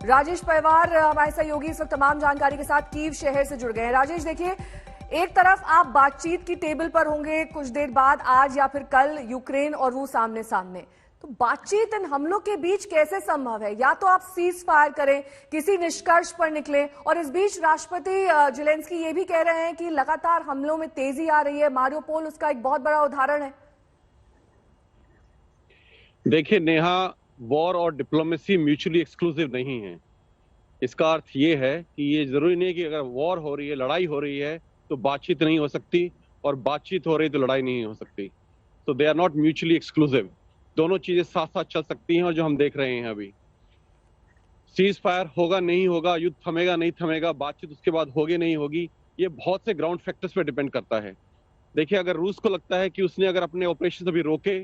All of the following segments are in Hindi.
राजेश पवार हमारे सहयोगी इस वक्त तमाम जानकारी के साथ कीव शहर से जुड़ गए हैं। राजेश, देखिए, एक तरफ आप बातचीत की टेबल पर होंगे कुछ देर बाद, आज या फिर कल यूक्रेन और रूस आमने सामने, तो बातचीत इन हमलों के बीच कैसे संभव है? या तो आप सीज फायर करें, किसी निष्कर्ष पर निकले, और इस बीच राष्ट्रपति जेलेंस्की ये भी कह रहे हैं कि लगातार हमलों में तेजी आ रही है। मारियोपोल उसका एक बहुत बड़ा उदाहरण है। देखिए नेहा, वॉर और डिप्लोमेसी म्यूचुअली एक्सक्लूसिव नहीं है। इसका अर्थ ये है कि ये जरूरी नहीं है कि अगर वॉर हो रही है, लड़ाई हो रही है, तो बातचीत नहीं हो सकती, और बातचीत हो रही है तो लड़ाई नहीं हो सकती। तो they are not mutually exclusive. दोनों चीजें साथ साथ चल सकती हैं, और जो हम देख रहे हैं अभी, सीज फायर होगा नहीं होगा, युद्ध थमेगा नहीं थमेगा, बातचीत उसके बाद होगी नहीं होगी, ये बहुत से ग्राउंड फैक्टर्स पे डिपेंड करता है। देखिए, अगर रूस को लगता है कि उसने अगर अपने ऑपरेशन अभी रोके,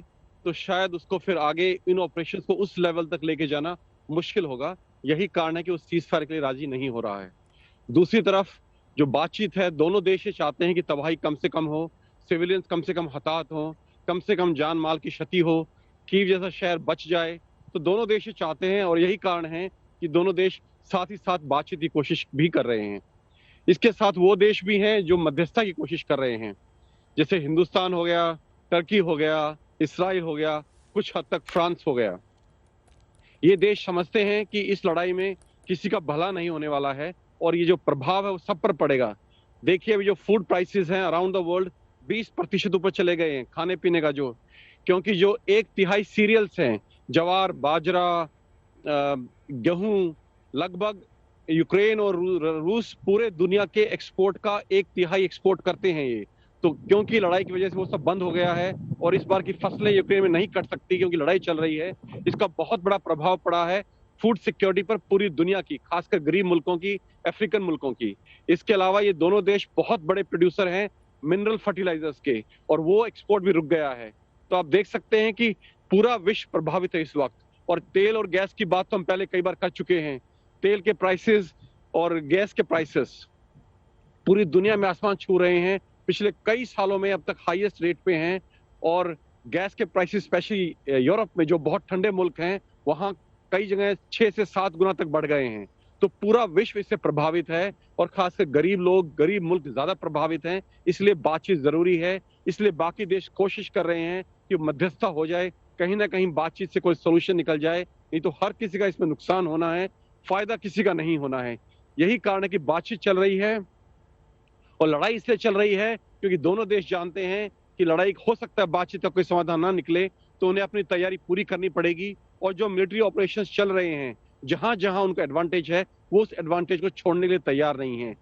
तो शायद उसको फिर आगे इन ऑपरेशंस को उस लेवल तक लेके जाना मुश्किल होगा। यही कारण है कि वो सीज फायर के लिए राजी नहीं हो रहा है। दूसरी तरफ जो बातचीत है, दोनों देश ये चाहते हैं कि तबाही कम से कम हो, सिविलियंस कम से कम हताहत हो, कम से कम जान माल की क्षति हो, कीव जैसा शहर बच जाए। तो दोनों देश ये चाहते हैं, और यही कारण है कि दोनों देश साथ ही साथ बातचीत की कोशिश भी कर रहे हैं। इसके साथ वो देश भी हैं जो मध्यस्थता की कोशिश कर रहे हैं, जैसे हिंदुस्तान हो गया, टर्की हो गया, इसराइल हो गया, कुछ हद तक फ्रांस हो गया। ये देश समझते हैं कि इस लड़ाई में किसी का भला नहीं होने वाला है, और ये जो प्रभाव है वो सब पर पड़ेगा। देखिए, अभी जो फूड प्राइसेस हैं अराउंड द वर्ल्ड 20% ऊपर चले गए हैं खाने पीने का, क्योंकि जो 1/3 सीरियल्स हैं, ज्वार, बाजरा, गेहूं, लगभग यूक्रेन और रूस पूरे दुनिया के एक्सपोर्ट का 1/3 एक्सपोर्ट करते हैं ये। तो क्योंकि लड़ाई की वजह से वो सब बंद हो गया है, और इस बार की फसलें यूक्रेन में नहीं कट सकती क्योंकि लड़ाई चल रही है। इसका बहुत बड़ा प्रभाव पड़ा है फूड सिक्योरिटी पर पूरी दुनिया की, खासकर गरीब मुल्कों की, अफ्रीकन मुल्कों की। इसके अलावा ये दोनों देश बहुत बड़े प्रोड्यूसर हैं मिनरल फर्टिलाइजर्स के, और वो एक्सपोर्ट भी रुक गया है। तो आप देख सकते हैं कि पूरा विश्व प्रभावित है इस वक्त। और तेल और गैस की बात तो हम पहले कई बार कर चुके हैं। तेल के प्राइसेस और गैस के प्राइसेस पूरी दुनिया में आसमान छू रहे हैं। पिछले कई सालों में अब तक हाईएस्ट रेट पे हैं, और गैस के प्राइसेस स्पेशली यूरोप में, जो बहुत ठंडे मुल्क हैं, वहां कई जगह 6 से 7 गुना तक बढ़ गए हैं। तो पूरा विश्व इससे प्रभावित है, और खासकर गरीब लोग, गरीब मुल्क ज्यादा प्रभावित हैं। इसलिए बातचीत जरूरी है। इसलिए बाकी देश कोशिश कर रहे हैं कि मध्यस्थता हो जाए, कहीं ना कहीं बातचीत से कोई सोल्यूशन निकल जाए। नहीं तो हर किसी का इसमें नुकसान होना है, फायदा किसी का नहीं होना है। यही कारण है कि बातचीत चल रही है, और लड़ाई इसलिए चल रही है क्योंकि दोनों देश जानते हैं कि लड़ाई हो सकता है बातचीत का कोई समाधान ना निकले, तो उन्हें अपनी तैयारी पूरी करनी पड़ेगी। और जो मिलिट्री ऑपरेशंस चल रहे हैं, जहां जहां उनका एडवांटेज है, वो उस एडवांटेज को छोड़ने के लिए तैयार नहीं है।